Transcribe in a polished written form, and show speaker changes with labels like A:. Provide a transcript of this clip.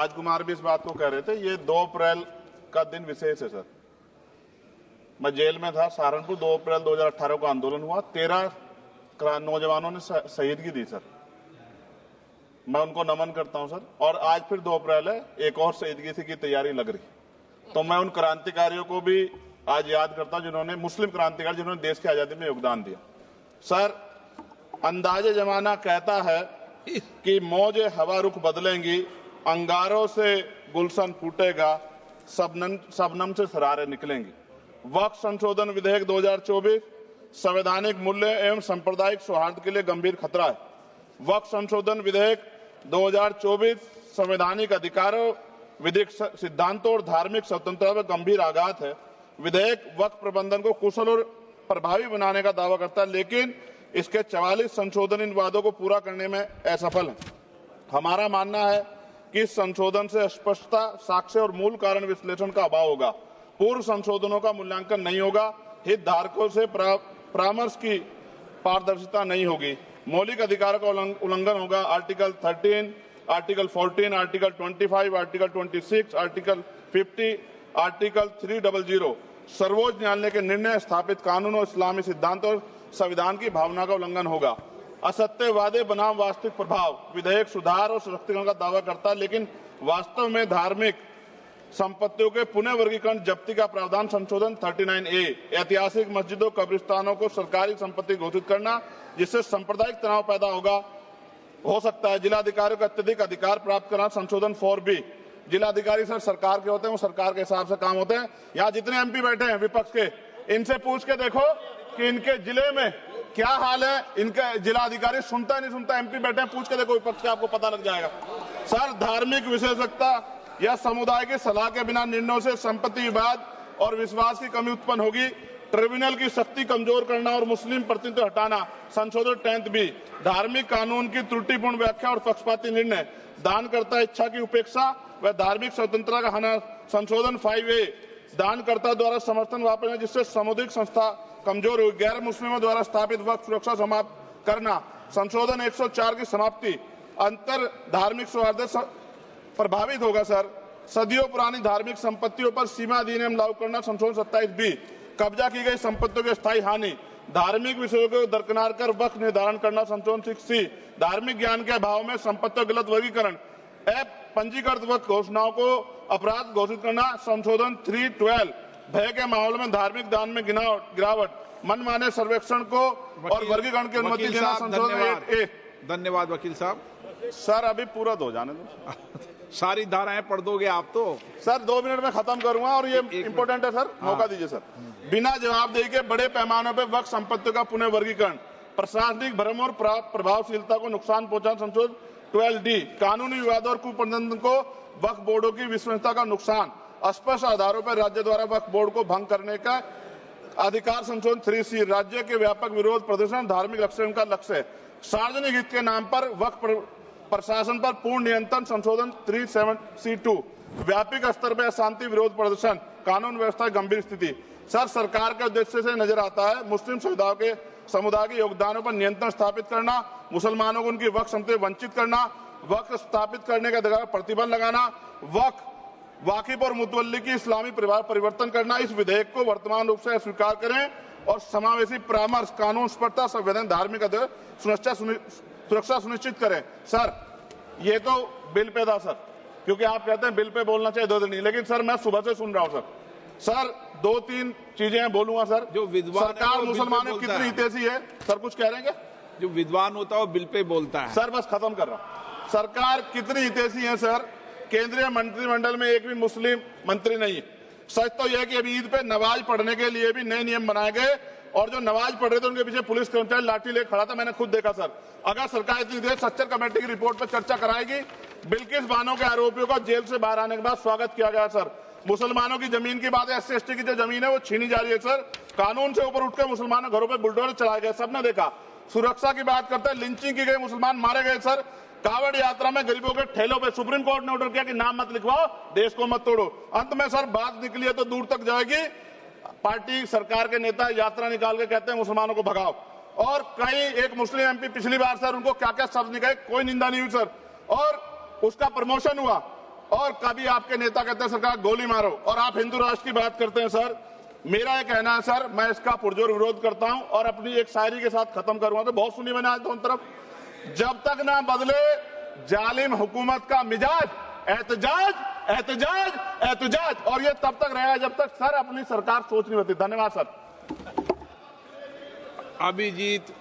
A: राजकुमार भी इस बात को कह रहे थे, ये 2 अप्रैल का दिन विशेष है सर। मैं जेल में था सहारनपुर, 2 अप्रैल 2018 को आंदोलन हुआ, 13 नौजवानों ने शहीदगी दी सर। मैं उनको नमन करता हूं सर। और आज फिर 2 अप्रैल है, एक और शहीदगी की तैयारी लग रही। तो मैं उन क्रांतिकारियों को भी आज याद करता हूं जिन्होंने, मुस्लिम क्रांतिकारी जिन्होंने देश की आजादी में योगदान दिया। सर, अंदाजे जमाना कहता है कि मौजे हवा रुख बदलेंगी, अंगारों से गुलशन फूटेगा, शबनम से सरारे निकलेंगी। वक्फ संशोधन विधेयक 2024 संवैधानिक मूल्य एवं सांप्रदायिक सौहार्द के लिए गंभीर खतरा है। वक्फ संशोधन विधेयक 2024 संवैधानिक अधिकारों, विधिक सिद्धांतों और धार्मिक स्वतंत्रता पर गंभीर आघात है। विधेयक वक्फ प्रबंधन को कुशल और प्रभावी बनाने का दावा करता है, लेकिन इसके 44 संशोधन इन वादों को पूरा करने में असफल है। हमारा मानना है कि इस संशोधन से स्पष्टता, साक्ष्य और मूल कारण विश्लेषण का अभाव होगा। पूर्व संशोधनों का मूल्यांकन नहीं होगा, हितधारकों से परामर्श की पारदर्शिता नहीं होगी, मौलिक अधिकारों का उल्लंघन होगा। Article 13, article 14, article 25, article 26, article 50, article 300 सर्वोच्च न्यायालय के निर्णय, स्थापित कानून और इस्लामी सिद्धांत और संविधान की भावना का उल्लंघन होगा। असत्य वादे बनाम वास्तविक प्रभाव, विधेयक सुधार और सशक्तिकरण का दावा करता है, लेकिन वास्तव में धार्मिक संपत्तियों के पुनः वर्गीकरण, जब्ती का प्रावधान संशोधन 39A, ऐतिहासिक मस्जिदों, कब्रिस्तानों को सरकारी संपत्ति घोषित करना, जिससे सांप्रदायिक तनाव पैदा हो सकता है। जिलाधिकारियों को अत्यधिक अधिकार प्राप्त करना, संशोधन 4B। जिलाधिकारी सर सरकार के होते हैं, वो सरकार के हिसाब से काम होते हैं। यहाँ जितने MP बैठे हैं विपक्ष के, इनसे पूछ के देखो कि इनके जिले में क्या हाल है। इनका जिलाधिकारी सुनता नहीं सुनता, MP बैठे हैं, पूछ के देखो विपक्ष के, आपको पता लग जाएगा। सर, धार्मिक विशेषज्ञता या समुदाय की सलाह के बिना निर्णयों से संपत्ति विवाद और विश्वास की कमी उत्पन्न होगी। ट्रिब्यूनल की शक्ति कमजोर करना और मुस्लिम प्रतिनिधित्व हटाना, संशोधन 10B। धार्मिक कानून की त्रुटिपूर्ण व्याख्या और पक्षपाती निर्णय, दानकर्ता इच्छा की उपेक्षा व धार्मिक स्वतंत्रता का हनन, संशोधन 5A। दानकर्ता द्वारा समर्थन वापस, जिससे सामुदायिक संस्था कमजोर हुई। गैर मुस्लिमों द्वारा स्थापित वक्फ सुरक्षा समाप्त करना, संशोधन 104 की समाप्ति, अंतर धार्मिक सौहार्द प्रभावित होगा। सर, सदियों पुरानी धार्मिक संपत्तियों पर सीमा अधिनियम लागू करना, संशोधन 27B। कब्जा की गई संपत्तियों की स्थायी हानि, धार्मिक विषयों को दरकिनार कर वक्फ निर्धारण करना, संशोधन 6C। धार्मिक ज्ञान के अभाव में संपत्तियों गलत वर्गीकरण, पंजीकृत वक्फ घोषणाओं को अपराध घोषित करना, संशोधन 312। भय के माहौल में धार्मिक दान में गिरावट, मनमाने सर्वेक्षण को और वर्गीकरण की अनुमति देना, संशोधन 8A।
B: धन्यवाद वकील साहब।
A: सर, अभी पूरा दो जाने दो।
B: सारी धाराएं पढ़ दोगे आप तो?
A: सर, 2 मिनट में खत्म करूंगा और ये इंपॉर्टेंट है सर, मौका दीजिए सर। बिना जवाबदेही के बड़े पैमाने पर वक्फ संपत्तियों का पुनः वर्गीकरण, प्रशासनिक भ्रम और प्रभावशीलता को नुकसान पहुंचाना, संशोधन 12D। कानूनी विवादों और कुप्रबंधन को वक्फ बोर्डों की विश्वसनीयता का नुकसान, स्पष्ट आधारों पर राज्य द्वारा वक्फ बोर्ड को भंग करने का अधिकार, संशोधन 3C। राज्य के व्यापक विरोध प्रदर्शन धार्मिक लक्ष्य का लक्ष्य, सार्वजनिक हित के नाम पर वक्फ प्रशासन पर पूर्ण नियंत्रण, संशोधन 37C2। व्यापक स्तर पर अशांति विरोध प्रदर्शन, कानून व्यवस्था की गंभीर स्थिति। सर, सरकार के उद्देश्य से नजर आता है मुस्लिम समुदाय के योगदानों पर नियंत्रण स्थापित करना, मुसलमानों को उनकी वक्फ संपत्ति वंचित करना, वक्फ स्थापित करने का अधिकार प्रतिबंध लगाना, वाकिफ और मुतवल्ली की इस्लामी परिवर्तन करना। इस विधेयक को वर्तमान रूप से स्वीकार करें और समावेशी परामर्श, कानून स्पष्टता, संवैधानिक धार्मिक सुरक्षा सुनिश्चित करें। सर, ये तो बिल पे था सर, क्योंकि आप कहते हैं बिल पे बोलना चाहिए 2 दिन नहीं, लेकिन सर मैं सुबह से सुन रहा हूं सर 2-3 चीजें बोलूंगा सर।
B: जो विद्वान
A: सरकार मुसलमानों की कितनी हितैषी है सर, कुछ कह रहे हैं क्या?
B: जो विद्वान होता है वो बिल पे बोलता है।
A: सर, बस खत्म कर रहा हूं। सरकार कितनी हितैषी है सर? केंद्रीय मंत्रिमंडल में एक भी मुस्लिम मंत्री नहीं है। सच तो यह कि अभी ईद पे नमाज पढ़ने के लिए भी नए नियम बनाए गए, और जो नमाज पढ़ रहे थे उनके पीछे पुलिस कर्मचारी लाठी लेकर खड़ा था, मैंने खुद देखा सर। अगर सरकार इतनी देर सच्चर कमेटी की रिपोर्ट पर चर्चा कराएगी, बिल्किस बानो के आरोपियों का जेल से बाहर आने के बाद स्वागत किया गया सर। मुसलमानों की जमीन की बात है, SC/ST की जो जमीन है वो छीनी जा रही है सर। कानून से ऊपर उठकर मुसलमानों घरों पर बुलडोजर चलाए गए, सबने देखा। सुरक्षा की बात करते हैं, लिंचिंग की गई, मुसलमान मारे गए सर। कावड़ यात्रा में गरीबों के ठेलों पे सुप्रीम कोर्ट ने ऑर्डर किया कि नाम मत लिखवाओ, देश को मत तोड़ो। अंत में सर बात निकली है तो दूर तक जाएगी। पार्टी सरकार के नेता यात्रा निकाल के कहते हैं मुसलमानों को भगाओ, और कई एक मुस्लिम MP पिछली बार सर उनको क्या क्या शब्द निकाले, कोई निंदा नहीं हुई सर, और उसका प्रमोशन हुआ। और कभी आपके नेता कहते हैं सरकार गोली मारो और आप हिंदू राष्ट्र की बात करते हैं सर। मेरा ये कहना है सर, मैं इसका पुरजोर विरोध करता हूं और अपनी एक शायरी के साथ खत्म करूंगा। तो बहुत सुनी मैंने आज दोनों तरफ, जब तक ना बदले जालिम हुकूमत का मिजाज, एहतजाज एहतजाज एहतजाज, और ये तब तक रहेगा जब तक सर अपनी सरकार सोच नहीं होती। धन्यवाद सर।
B: अभिजीत